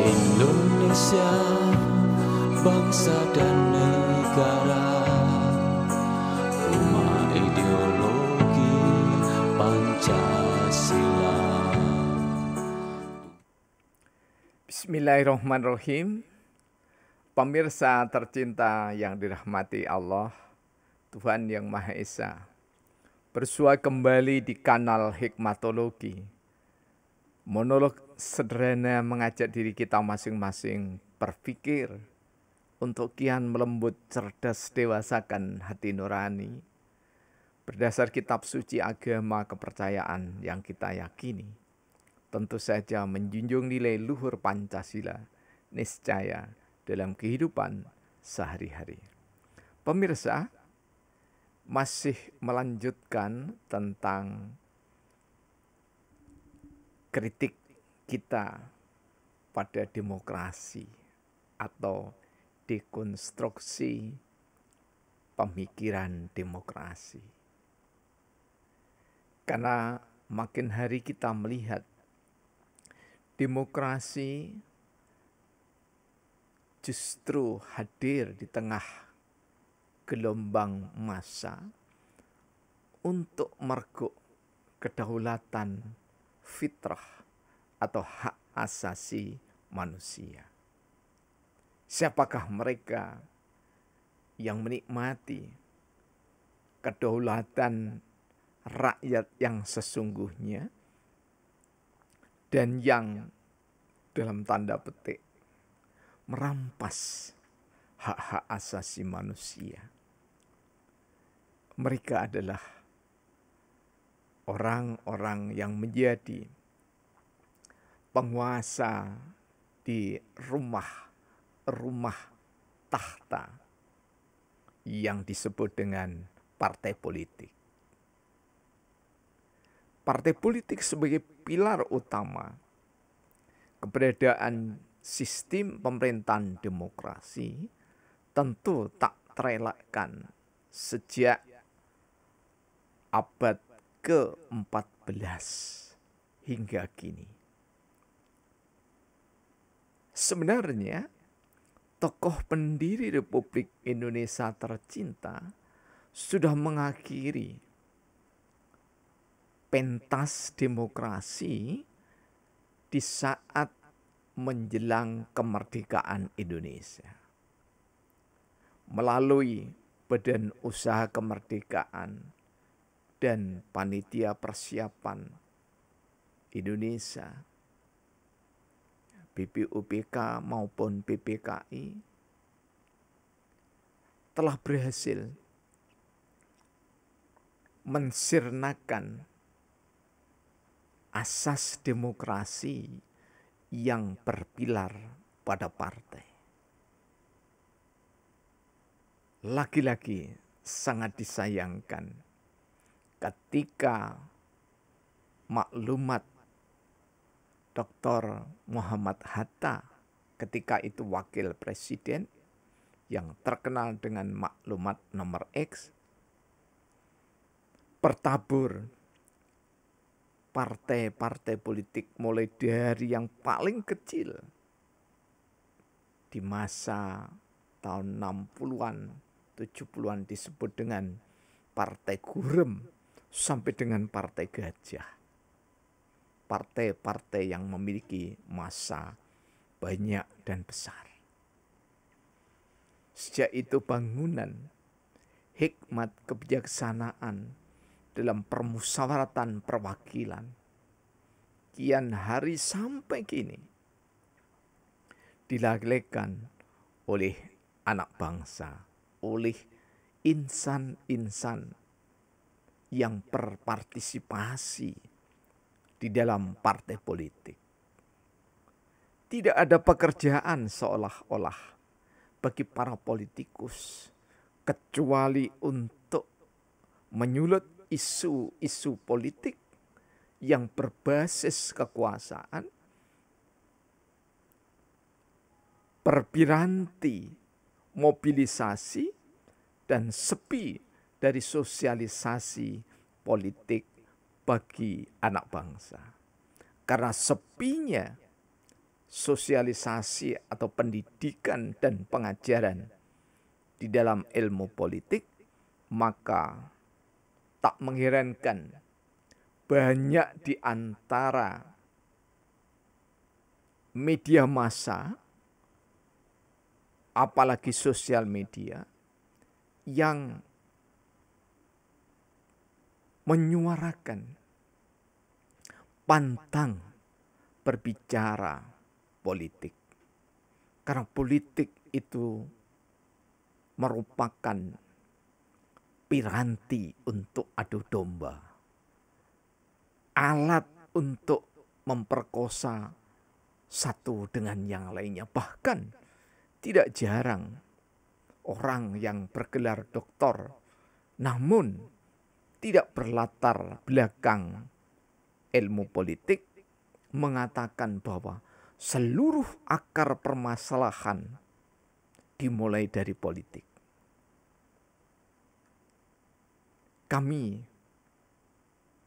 Indonesia, bangsa dan negara, rumah ideologi Pancasila. Bismillahirrahmanirrahim. Pemirsa tercinta yang dirahmati Allah, Tuhan Yang Maha Esa, bersua kembali di kanal Hikmatologi. Monolog sederhana mengajak diri kita masing-masing berpikir untuk kian melembut, cerdas, dewasakan hati nurani berdasar kitab suci agama kepercayaan yang kita yakini. Tentu saja menjunjung nilai luhur Pancasila niscaya dalam kehidupan sehari-hari. Pemirsa, masih melanjutkan tentang kritik kita pada demokrasi atau dekonstruksi pemikiran demokrasi. Karena makin hari kita melihat demokrasi justru hadir di tengah gelombang massa untuk merguk kedaulatan fitrah atau hak asasi manusia. Siapakah mereka yang menikmati kedaulatan rakyat yang sesungguhnya dan yang dalam tanda petik merampas hak-hak asasi manusia? Mereka adalah orang-orang yang menjadi penguasa di rumah tahta yang disebut dengan partai politik. Partai politik sebagai pilar utama keberadaan sistem pemerintahan demokrasi tentu tak terelakkan sejak abad ke-14 hingga kini. Sebenarnya, tokoh pendiri Republik Indonesia tercinta sudah mengakhiri pentas demokrasi di saat menjelang kemerdekaan Indonesia. Melalui Badan Usaha Kemerdekaan dan Panitia Persiapan Indonesia, BPUPK maupun PPKI, telah berhasil mensirnakan asas demokrasi yang berpilar pada partai. Lagi-lagi sangat disayangkan ketika maklumat Dr. Muhammad Hatta ketika itu wakil presiden yang terkenal dengan maklumat nomor X, bertabur partai-partai politik mulai dari yang paling kecil di masa tahun 60-an, 70-an disebut dengan partai Gurem sampai dengan partai Gajah. Partai-partai yang memiliki massa banyak dan besar. Sejak itu bangunan hikmat kebijaksanaan dalam permusyawaratan perwakilan kian hari sampai kini dilalaikan oleh anak bangsa, oleh insan-insan yang berpartisipasi di dalam partai politik. Tidak ada pekerjaan seolah-olah bagi para politikus kecuali untuk menyulut isu-isu politik yang berbasis kekuasaan, berpiranti mobilisasi dan sepi dari sosialisasi politik bagi anak bangsa. Karena sepinya sosialisasi atau pendidikan dan pengajaran di dalam ilmu politik, maka tak mengherankan banyak di antara media massa, apalagi sosial media, yang menyuarakan pantang berbicara politik. Karena politik itu merupakan piranti untuk adu domba. Alat untuk memperkosa satu dengan yang lainnya. Bahkan tidak jarang orang yang bergelar doktor namun tidak berlatar belakang ilmu politik mengatakan bahwa seluruh akar permasalahan dimulai dari politik. Kami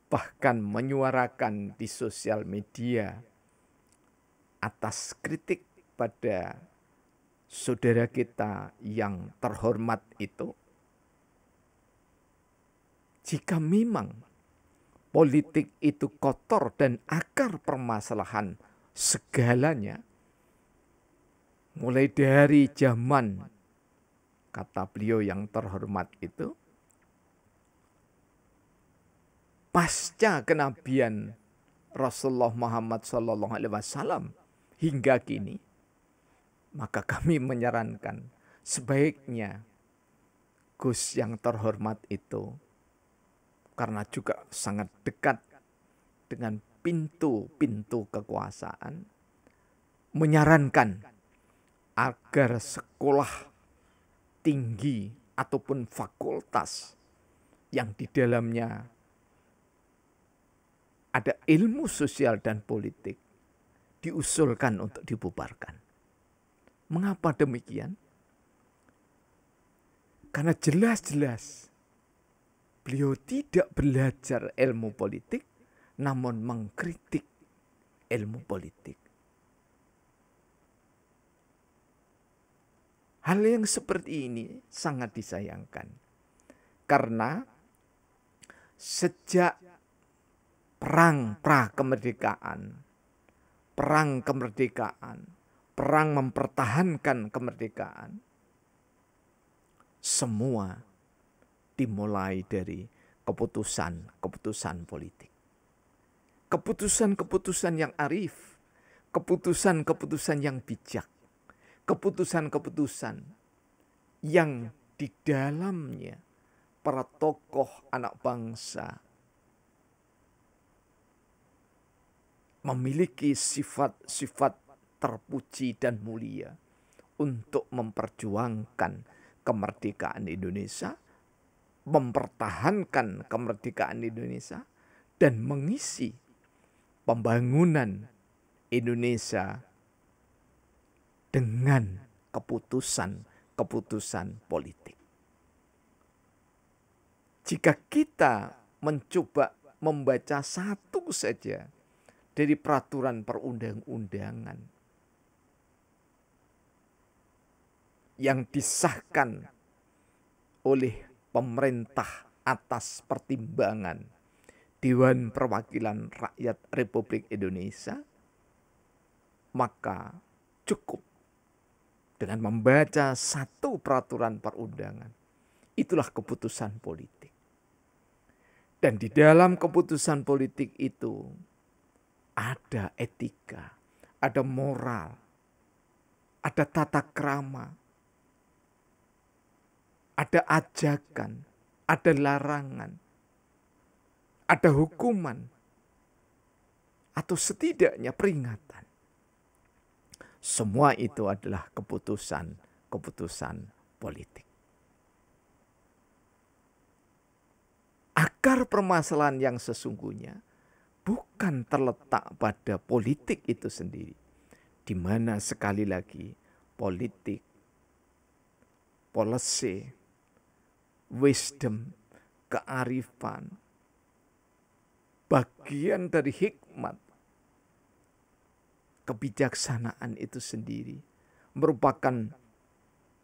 bahkan menyuarakan di sosial media atas kritik pada saudara kita yang terhormat itu. Jika memang politik itu kotor dan akar permasalahan segalanya, mulai dari zaman, kata beliau yang terhormat itu, pasca kenabian Rasulullah Muhammad SAW hingga kini, maka kami menyarankan sebaiknya Gus yang terhormat itu, karena juga sangat dekat dengan pintu-pintu kekuasaan, menyarankan agar sekolah tinggi ataupun fakultas yang di dalamnya ada ilmu sosial dan politik diusulkan untuk dibubarkan. Mengapa demikian? Karena jelas-jelas beliau tidak belajar ilmu politik, namun mengkritik ilmu politik. Hal yang seperti ini sangat disayangkan. Karena sejak perang pra-kemerdekaan, perang kemerdekaan, perang mempertahankan kemerdekaan, semua dimulai dari keputusan-keputusan politik. Keputusan-keputusan yang arif, keputusan-keputusan yang bijak, keputusan-keputusan yang di dalamnya para tokoh anak bangsa memiliki sifat-sifat terpuji dan mulia untuk memperjuangkan kemerdekaan Indonesia, mempertahankan kemerdekaan Indonesia, dan mengisi pembangunan Indonesia dengan keputusan-keputusan politik. Jika kita mencoba membaca satu saja dari peraturan perundang-undangan yang disahkan oleh pemerintah atas pertimbangan Dewan Perwakilan Rakyat Republik Indonesia, maka cukup dengan membaca satu peraturan perundangan. Itulah keputusan politik. Dan di dalam keputusan politik itu ada etika, ada moral, ada tata krama, ada ajakan, ada larangan, ada hukuman, atau setidaknya peringatan. Semua itu adalah keputusan politik. Akar permasalahan yang sesungguhnya bukan terletak pada politik itu sendiri, di mana sekali lagi politik, policy, wisdom, kearifan, bagian dari hikmat kebijaksanaan itu sendiri merupakan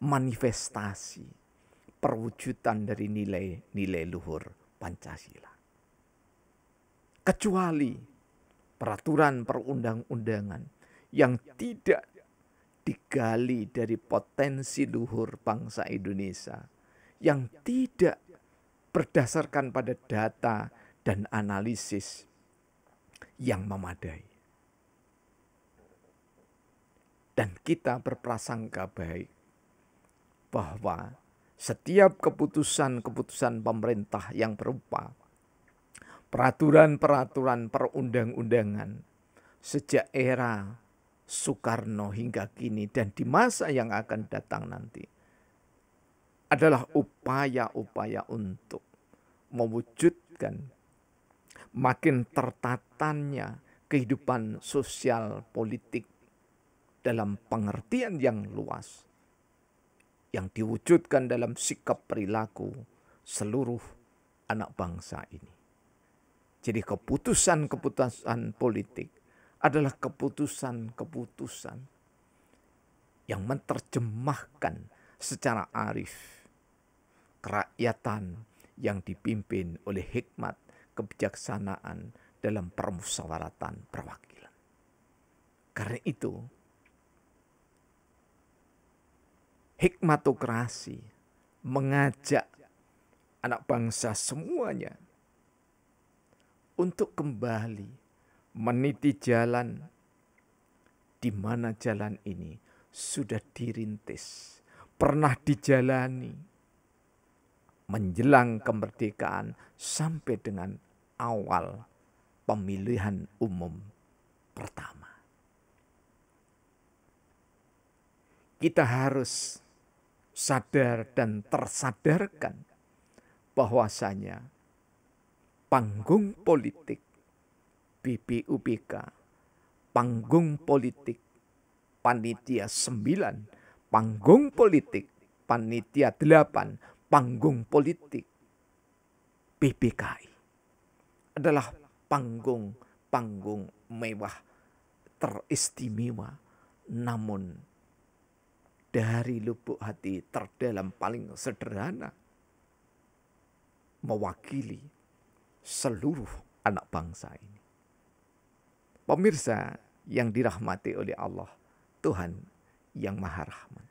manifestasi perwujudan dari nilai-nilai luhur Pancasila. Kecuali peraturan perundang-undangan yang tidak digali dari potensi luhur bangsa Indonesia, yang tidak berdasarkan pada data dan analisis yang memadai. Dan kita berprasangka baik bahwa setiap keputusan-keputusan pemerintah yang berupa peraturan-peraturan perundang-undangan sejak era Soekarno hingga kini dan di masa yang akan datang nanti adalah upaya-upaya untuk mewujudkan makin tertatanya kehidupan sosial politik dalam pengertian yang luas yang diwujudkan dalam sikap perilaku seluruh anak bangsa ini. Jadi keputusan-keputusan politik adalah keputusan-keputusan yang menerjemahkan secara arif kerakyatan yang dipimpin oleh hikmat kebijaksanaan dalam permusyawaratan perwakilan. Karena itu, hikmatokrasi mengajak anak bangsa semuanya untuk kembali meniti jalan di mana jalan ini sudah dirintis, pernah dijalani menjelang kemerdekaan sampai dengan awal pemilihan umum pertama. Kita harus sadar dan tersadarkan bahwasanya panggung politik BPUPK, panggung politik Panitia 9, panggung politik Panitia 8, panggung politik BPKI adalah panggung mewah teristimewa, namun dari lubuk hati terdalam paling sederhana mewakili seluruh anak bangsa ini. Pemirsa yang dirahmati oleh Allah, Tuhan yang Maha Rahman.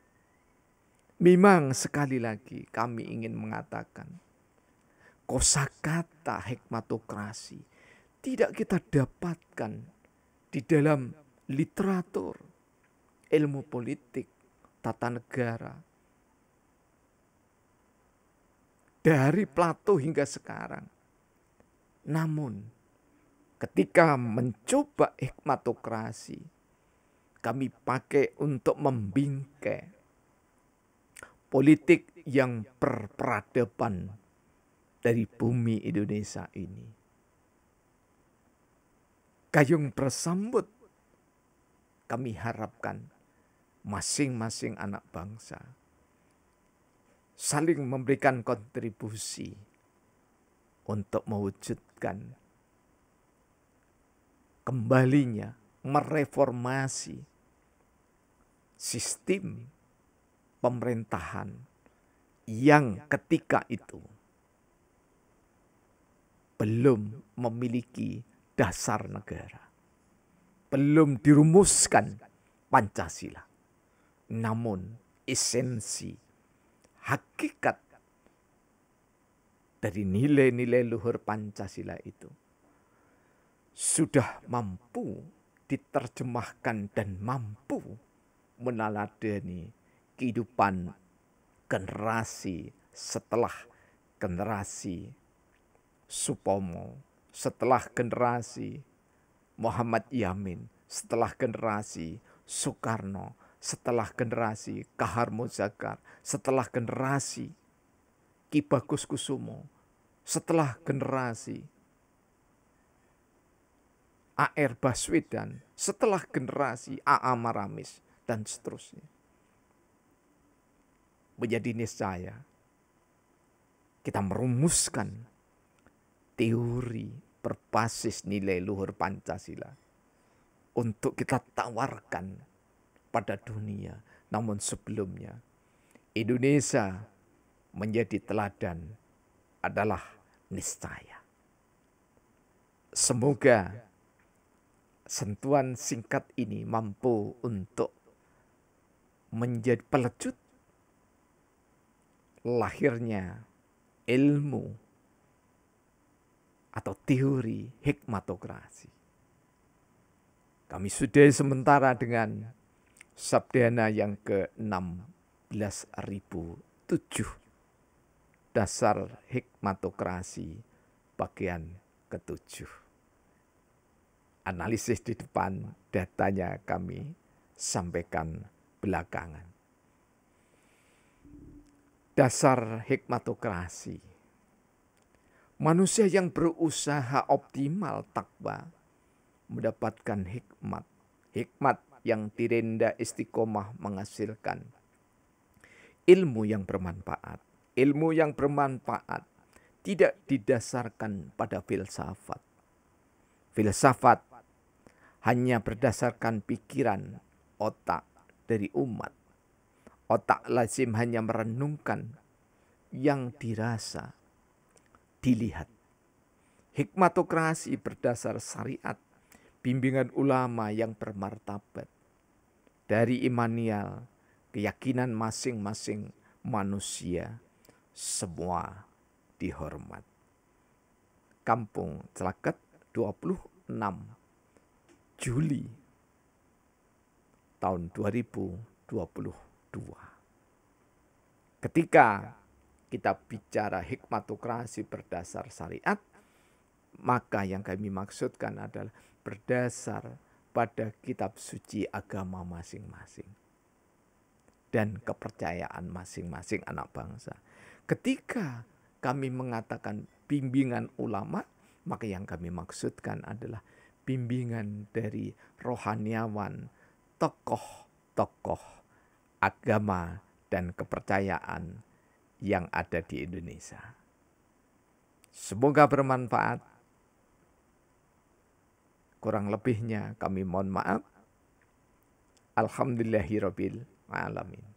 Memang sekali lagi kami ingin mengatakan, kosakata hikmatokrasi tidak kita dapatkan di dalam literatur, ilmu politik, tata negara. Dari Plato hingga sekarang. Namun ketika mencoba hikmatokrasi, kami pakai untuk membingkai politik yang berperadaban dari bumi Indonesia ini. Gayung bersambut, kami harapkan masing-masing anak bangsa saling memberikan kontribusi untuk mewujudkan kembalinya mereformasi sistem pemerintahan yang ketika itu belum memiliki dasar negara, belum dirumuskan Pancasila. Namun esensi, hakikat dari nilai-nilai luhur Pancasila itu sudah mampu diterjemahkan dan mampu meneladani kehidupan generasi setelah generasi Supomo, setelah generasi Muhammad Yamin, setelah generasi Soekarno, setelah generasi Kahar Muzakkar, setelah generasi Ki Bagus Kusumo, setelah generasi A.R. Baswedan, setelah generasi A.A. Maramis, dan seterusnya. Menjadi niscaya kita merumuskan teori berbasis nilai luhur Pancasila untuk kita tawarkan pada dunia. Namun sebelumnya, Indonesia menjadi teladan adalah niscaya. Semoga sentuhan singkat ini mampu untuk menjadi pelecut lahirnya ilmu atau teori hikmatokrasi. Kami sudah sementara dengan Sabdana yang ke-16.007, dasar hikmatokrasi bagian ke-7. Analisis di depan, datanya kami sampaikan belakangan. Dasar hikmatokrasi. Manusia yang berusaha optimal takwa mendapatkan hikmat. Hikmat yang direnda istiqomah menghasilkan ilmu yang bermanfaat. Ilmu yang bermanfaat tidak didasarkan pada filsafat. Filsafat hanya berdasarkan pikiran otak dari umat. Otak lazim hanya merenungkan yang dirasa, dilihat. Hikmatokrasi berdasar syariat, bimbingan ulama yang bermartabat. Dari imanial, keyakinan masing-masing manusia, semua dihormat. Kampung Celaket, 26 Juli tahun 2022. Ketika kita bicara hikmatokrasi berdasar syariat, maka yang kami maksudkan adalah berdasar pada kitab suci agama masing-masing dan kepercayaan masing-masing anak bangsa. Ketika kami mengatakan bimbingan ulama, maka yang kami maksudkan adalah bimbingan dari rohaniawan, tokoh-tokoh agama dan kepercayaan yang ada di Indonesia. Semoga bermanfaat. Kurang lebihnya kami mohon maaf. Alhamdulillahirabbil alamin.